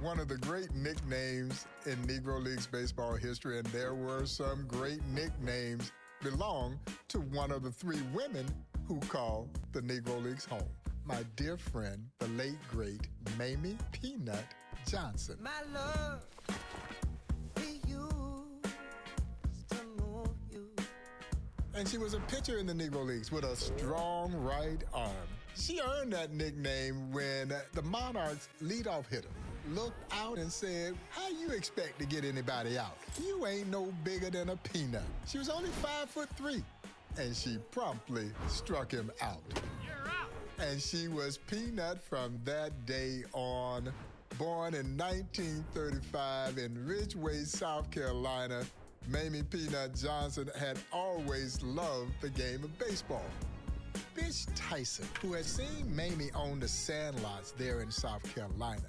one of the great nicknames in Negro Leagues baseball history, and there were some great nicknames, belong to one of the three women who called the Negro Leagues home. My dear friend, the late, great Mamie Peanut Johnson. My love, we used to move you. And she was a pitcher in the Negro Leagues with a strong right arm. She earned that nickname when the Monarchs' leadoff hitter looked out and said, "How you expect to get anybody out? You ain't no bigger than a peanut." She was only 5'3", and she promptly struck him out. You're out. And she was Peanut from that day on. Born in 1935 in Ridgeway, South Carolina, Mamie Peanut Johnson had always loved the game of baseball. Bish Tyson, who had seen Mamie own the sandlots there in South Carolina,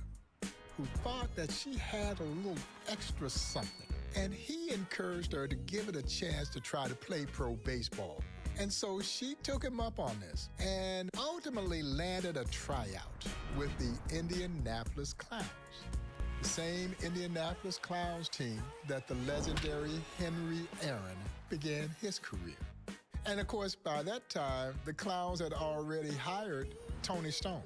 who thought that she had a little extra something, and he encouraged her to give it a chance to try to play pro baseball. And so she took him up on this and ultimately landed a tryout with the Indianapolis Clowns, the same Indianapolis Clowns team that the legendary Henry Aaron began his career. And of course, by that time, the Clowns had already hired Toni Stone,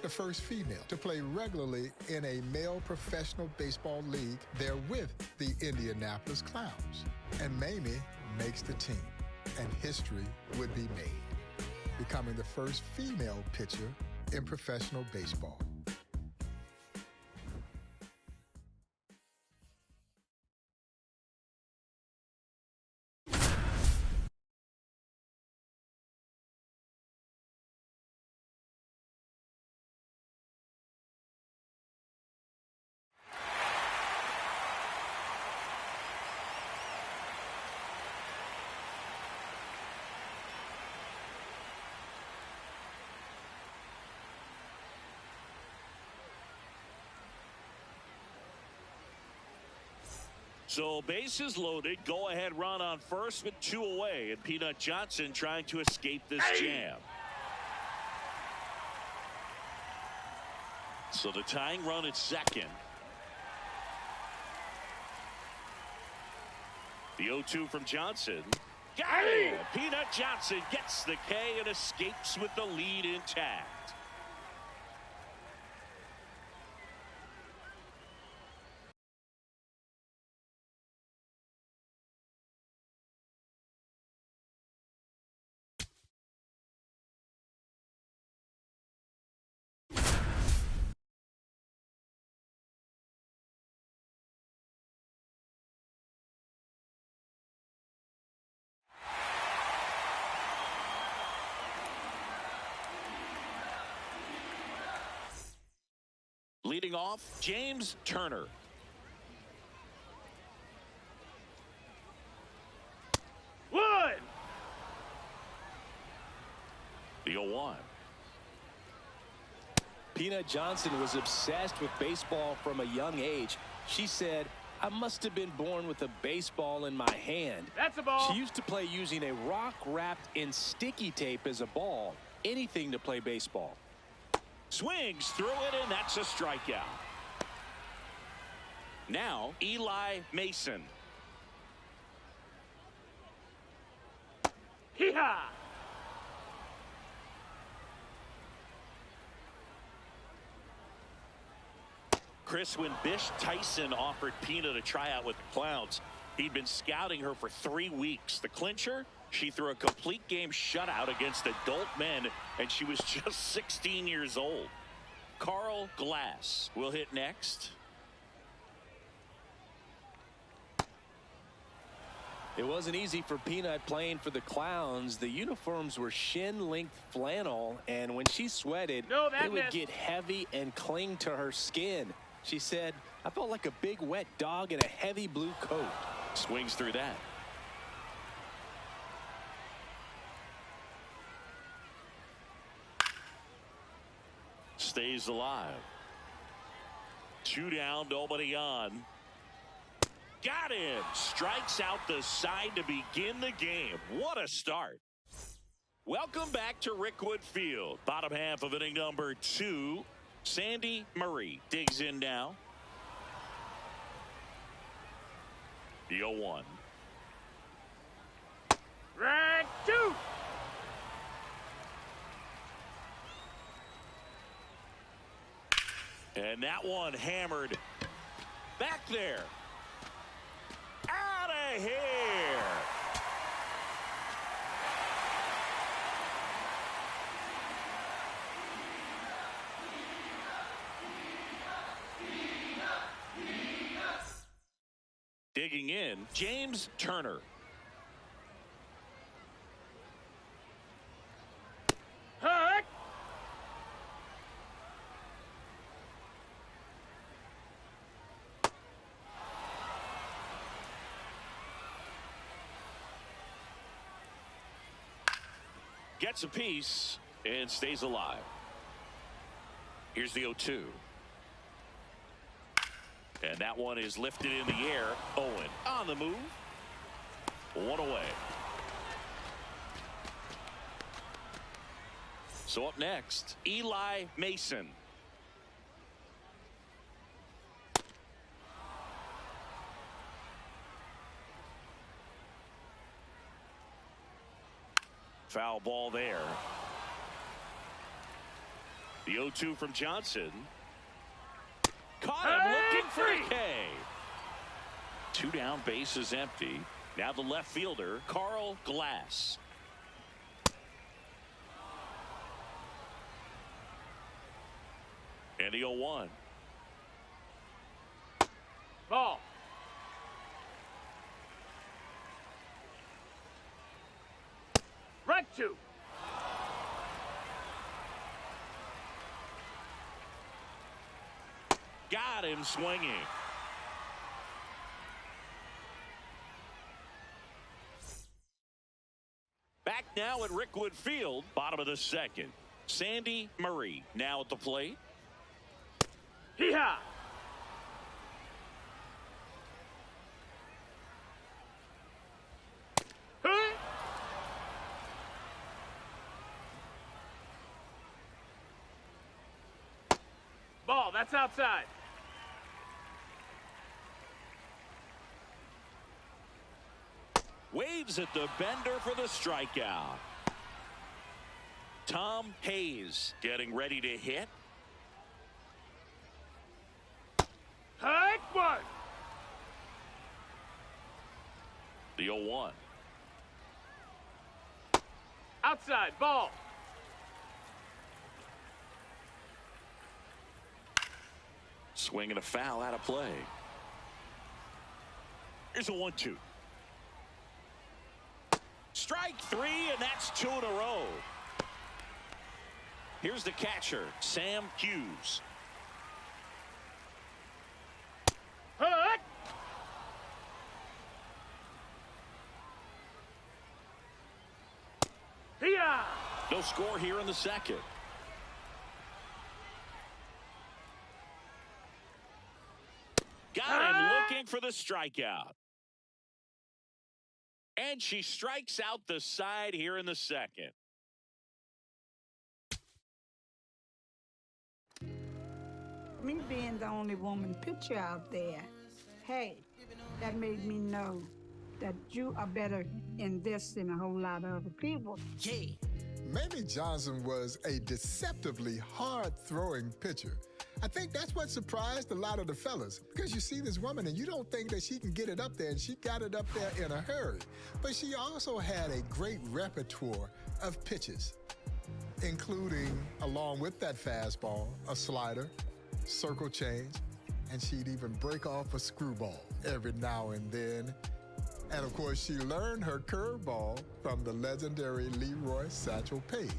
the first female to play regularly in a male professional baseball league there with the Indianapolis Clowns. And Mamie makes the team, and history would be made, becoming the first female pitcher in professional baseball. So bases loaded, go ahead run on first with 2 away, and Peanut Johnson trying to escape this jam. So the tying run at second. The 0-2 from Johnson. Got it! Peanut Johnson gets the K and escapes with the lead intact. Leading off, James Turner. One. The 0-1. Peanut Johnson was obsessed with baseball from a young age. She said, "I must have been born with a baseball in my hand." That's a ball. She used to play using a rock wrapped in sticky tape as a ball. Anything to play baseball. Swings through it, and that's a strikeout. Now, Eli Mason. Hee-haw! Chris, when Bish Tyson offered Peanut a tryout with the Clowns, he'd been scouting her for 3 weeks. The clincher, she threw a complete game shutout against adult men, and she was just 16 years old. Carl Glass will hit next. It wasn't easy for Peanut playing for the Clowns. The uniforms were shin-length flannel, and when she sweated, it would get heavy and cling to her skin. She said, "I felt like a big wet dog in a heavy blue coat." Swings through that. Stays alive. 2 down, nobody on. Got him. Strikes out the side to begin the game. What a start. Welcome back to Rickwood Field. Bottom half of inning number 2. Sandy Murray digs in now. The 0-1. Right, 2. And that one hammered back there. Out of here. Digging in, James Turner. Hut. Gets a piece and stays alive. Here's the 0-2. And that one is lifted in the air. Owen on the move. One away. So up next, Eli Mason. Foul ball there. The 0-2 from Johnson. Caught him looking for a K. 2 down, bases empty. Now the left fielder, Carl Glass. And the 0-1. Ball. Right, 2. Got him swinging. Back now at Rickwood Field, bottom of the second. Sandy Murray now at the plate. Hee-haw. Hey. Ball, that's outside. Waves at the bender for the strikeout. Tom Hayes getting ready to hit. Hike 1. The 0-1. Outside, ball. Swing and a foul out of play. Here's a 1-2. Strike 3, and that's 2 in a row. Here's the catcher, Sam Hughes. Hut. Hee-haw. No score here in the second. Got him looking for the strikeout. And she strikes out the side here in the second. Me being the only woman pitcher out there, hey, that made me know that you are better in this than a whole lot of other people. Mamie Johnson was a deceptively hard-throwing pitcher. I think that's what surprised a lot of the fellas, because you see this woman and you don't think that she can get it up there, and she got it up there in a hurry. But she also had a great repertoire of pitches, including, along with that fastball, a slider, circle change, and she'd even break off a screwball every now and then. And of course, she learned her curveball from the legendary Leroy Satchel Paige.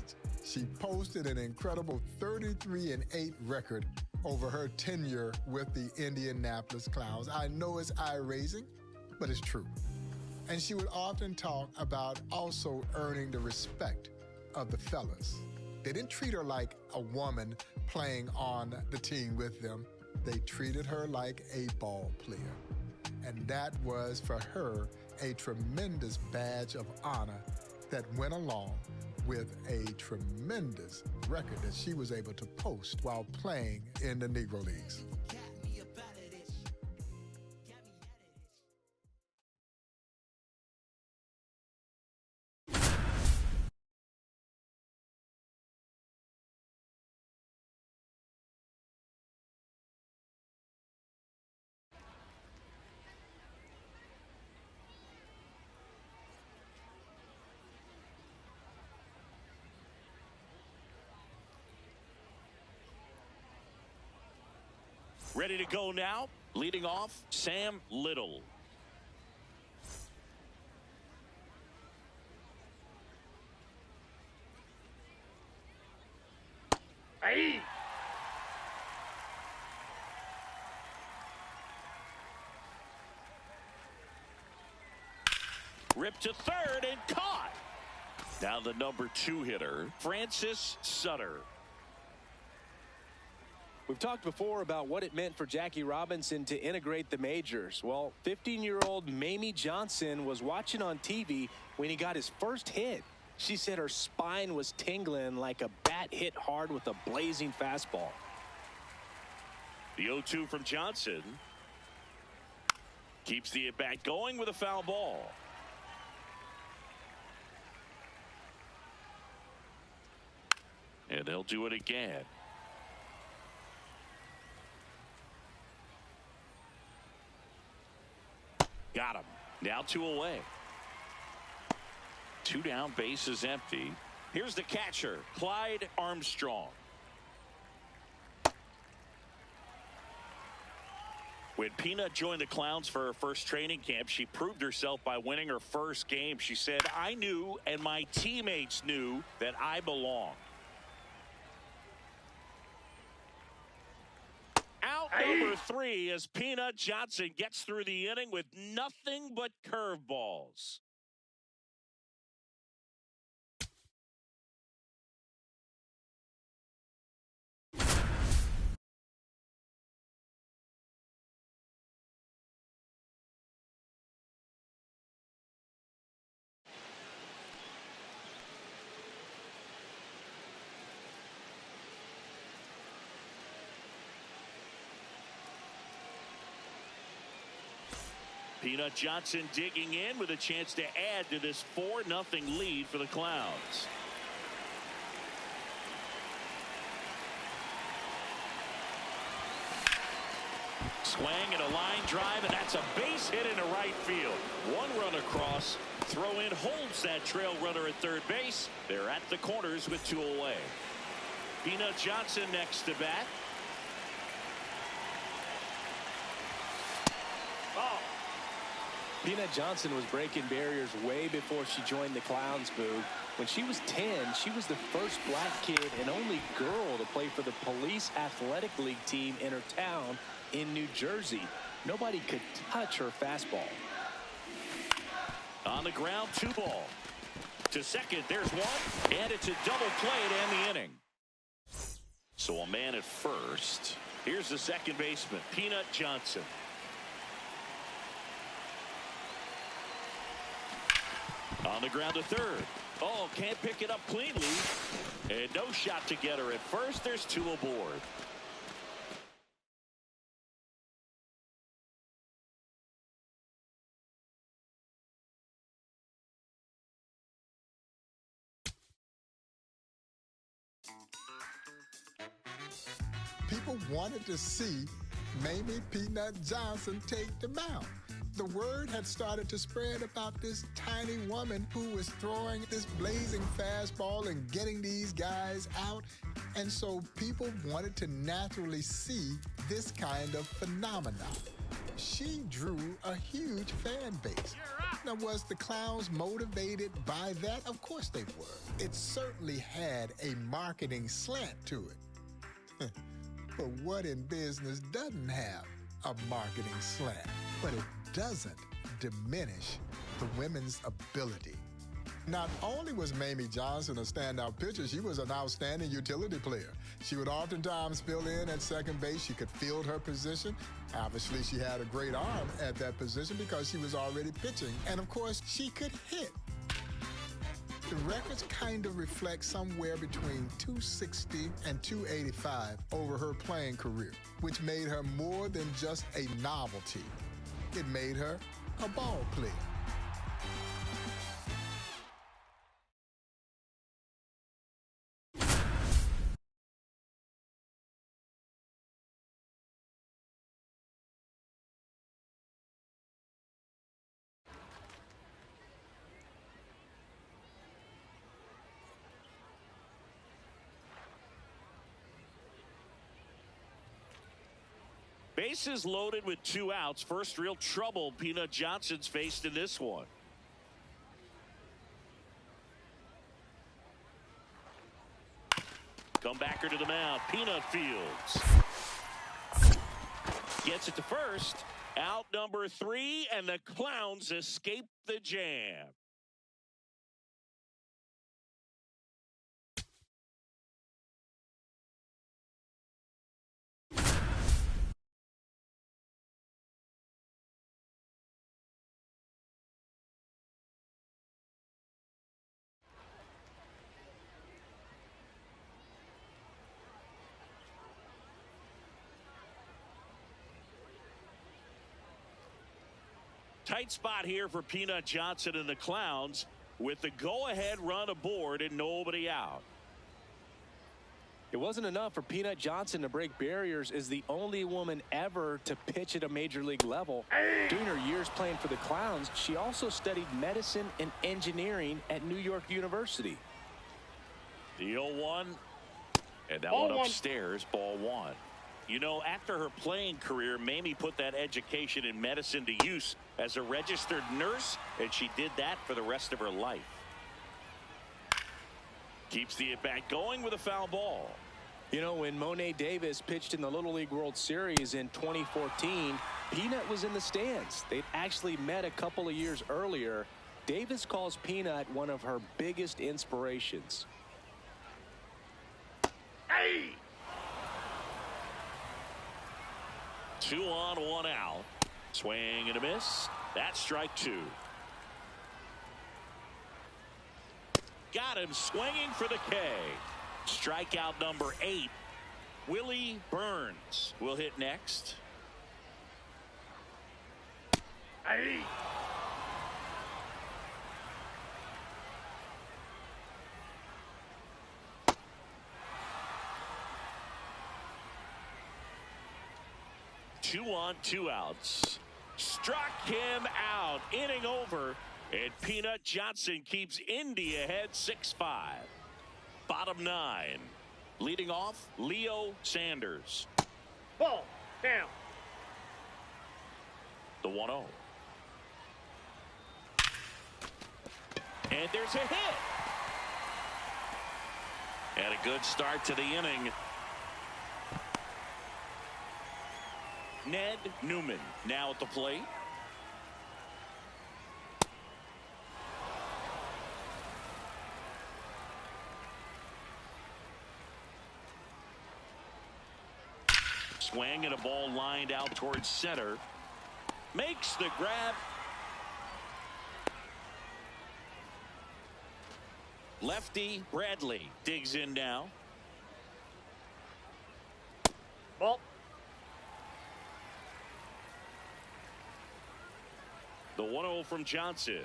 She posted an incredible 33-8 record over her tenure with the Indianapolis Clowns. I know it's eye-raising, but it's true. And she would often talk about also earning the respect of the fellas. They didn't treat her like a woman playing on the team with them. They treated her like a ball player. And that was, for her, a tremendous badge of honor that went along with a tremendous record that she was able to post while playing in the Negro Leagues. Ready to go now. Leading off, Sam Little. Hey! Ripped to third and caught. Now the number 2 hitter, Francis Sutter. We've talked before about what it meant for Jackie Robinson to integrate the majors. Well, 15-year-old Mamie Johnson was watching on TV when he got his first hit. She said her spine was tingling like a bat hit hard with a blazing fastball. The 0-2 from Johnson. Keeps the at-bat going with a foul ball. And they'll do it again. Got him. Now 2 away. 2 down, base is empty. Here's the catcher, Clyde Armstrong. When Peanut joined the Clowns for her first training camp, she proved herself by winning her first game. She said, "I knew and my teammates knew that I belonged." Out number 3 as Peanut Johnson gets through the inning with nothing but curveballs. Peanut Johnson digging in with a chance to add to this 4-0 lead for the Clowns. Swing and a line drive, and that's a base hit into right field. 1 run across. Throw in holds that trail runner at third base. They're at the corners with 2 away. Peanut Johnson next to bat. Ball. Peanut Johnson was breaking barriers way before she joined the Clowns, Boo. When she was 10, she was the first black kid and only girl to play for the Police Athletic League team in her town in New Jersey. Nobody could touch her fastball. On the ground, 2 ball. To second, there's 1. And it's a double play to end the inning. So a man at first. Here's the second baseman, Peanut Johnson. On the ground to third. Oh, can't pick it up cleanly. And no shot to get her at first. There's 2 aboard. People wanted to see Mamie Peanut Johnson take the mound. The word had started to spread about this tiny woman who was throwing this blazing fastball and getting these guys out. And so people wanted to naturally see this kind of phenomenon. She drew a huge fan base. Now, was the Clowns motivated by that? Of course they were. It certainly had a marketing slant to it. But what in business doesn't have a marketing slant? But it doesn't diminish the women's ability. Not only was Mamie Johnson a standout pitcher, she was an outstanding utility player. She would oftentimes fill in at second base. She could field her position. Obviously, she had a great arm at that position because she was already pitching. And of course, she could hit. The records kind of reflect somewhere between 260 and 285 over her playing career, which made her more than just a novelty. It made her a ball player. Bases loaded with 2 outs. First real trouble Peanut Johnson's faced in this one. Comebacker to the mound. Peanut fields. Gets it to first. Out number 3, and the Clowns escape the jam. Tight spot here for Peanut Johnson and the Clowns with the go-ahead run aboard and nobody out. It wasn't enough for Peanut Johnson to break barriers as the only woman ever to pitch at a major league level. During her years playing for the Clowns, she also studied medicine and engineering at New York University. The 0-1, and that one upstairs, ball 1. You know, after her playing career, Mamie put that education in medicine to use as a registered nurse, and she did that for the rest of her life. Keeps the at-bat going with a foul ball. You know, when Monet Davis pitched in the Little League World Series in 2014, Peanut was in the stands. They'd actually met a couple of years earlier. Davis calls Peanut one of her biggest inspirations. Hey! 2 on, 1 out. Swing and a miss. That's strike 2. Got him swinging for the K. Strikeout number 8. Willie Burns will hit next. Hey! Two on, 2 outs. Struck him out. Inning over. And Peanut Johnson keeps Indy ahead 6-5. Bottom 9. Leading off, Leo Sanders. Ball down. The 1-0. And there's a hit. And a good start to the inning. Ned Newman now at the plate. Swing and a ball lined out towards center. Makes the grab. Lefty Bradley digs in now. Ball. The 1-0 from Johnson.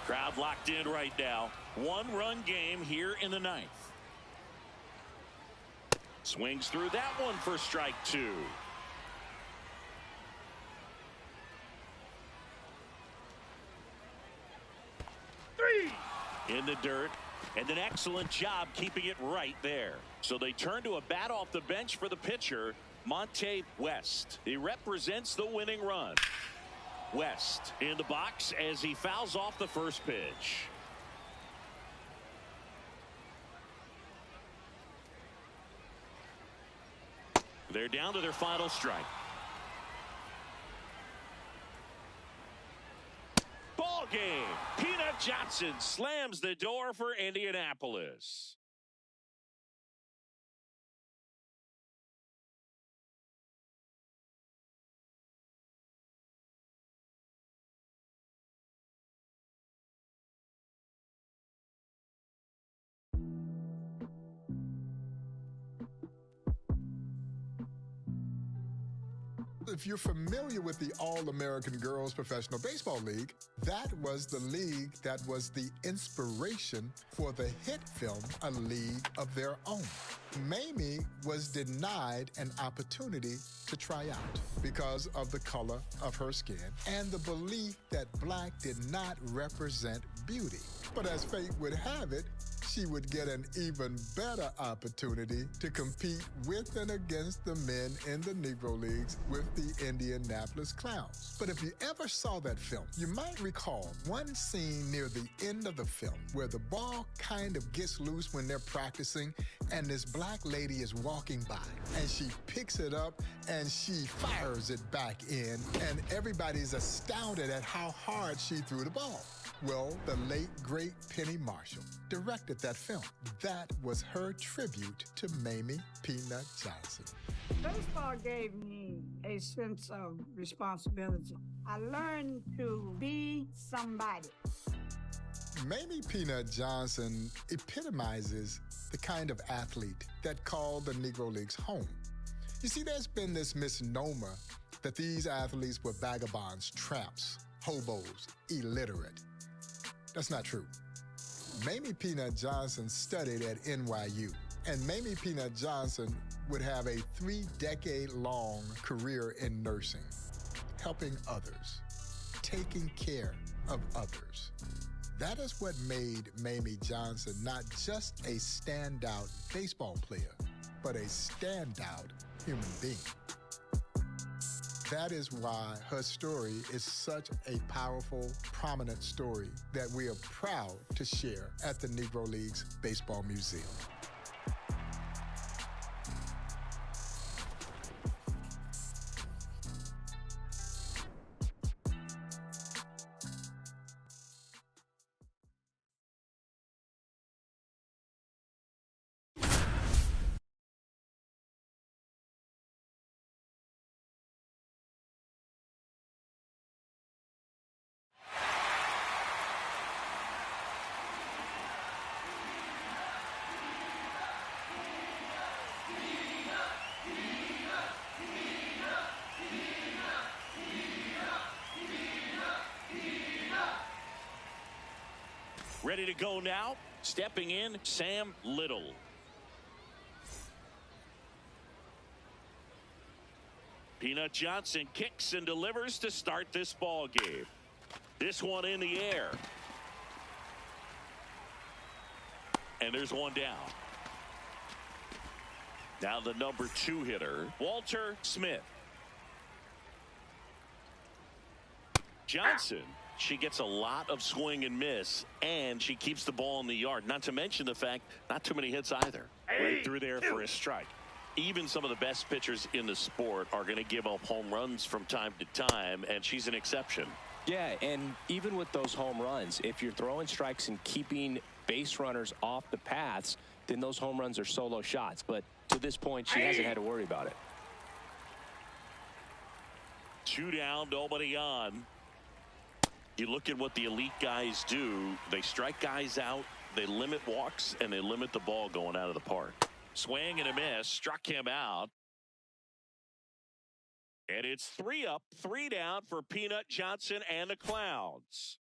Crowd locked in right now. 1-run game here in the 9th. Swings through that one for strike 2. In the dirt, and an excellent job keeping it right there. So they turn to a bat off the bench for the pitcher, Monte West. He represents the winning run. West in the box as he fouls off the first pitch. They're down to their final strike. Ball game. Peanut Johnson slams the door for Indianapolis. If you're familiar with the All-American Girls Professional Baseball League, that was the league that was the inspiration for the hit film A League of Their Own. Mamie was denied an opportunity to try out because of the color of her skin and the belief that black did not represent beauty. But as fate would have it, she would get an even better opportunity to compete with and against the men in the Negro Leagues with the Indianapolis Clowns. But if you ever saw that film, you might recall one scene near the end of the film where the ball kind of gets loose when they're practicing, and this black lady is walking by, and she picks it up and she fires it back in, and everybody's astounded at how hard she threw the ball. Well, the late, great Penny Marshall directed that film. That was her tribute to Mamie Peanut Johnson. Baseball gave me a sense of responsibility. I learned to be somebody. Mamie Peanut Johnson epitomizes the kind of athlete that called the Negro Leagues home. You see, there's been this misnomer that these athletes were vagabonds, tramps, hobos, illiterate. That's not true. Mamie Peanut Johnson studied at NYU, and Mamie Peanut Johnson would have a 3-decade-long career in nursing, helping others, taking care of others. That is what made Mamie Johnson not just a standout baseball player, but a standout human being. That is why her story is such a powerful, prominent story that we are proud to share at the Negro Leagues Baseball Museum. Ready to go now. Stepping in, Sam Little. Peanut Johnson kicks and delivers to start this ball game. This one in the air. And there's one down. Now the number 2 hitter, Walter Smith. Johnson. She gets a lot of swing and miss, and she keeps the ball in the yard. Not to mention the fact, not too many hits either. Right through there for a strike. Even some of the best pitchers in the sport are going to give up home runs from time to time, and she's an exception. Yeah, and even with those home runs, if you're throwing strikes and keeping base runners off the paths, then those home runs are solo shots. But to this point, she hasn't had to worry about it. 2 down, nobody on. You look at what the elite guys do. They strike guys out, they limit walks, and they limit the ball going out of the park. Swing and a miss, struck him out. And it's 3 up, 3 down for Peanut Johnson and the Clowns.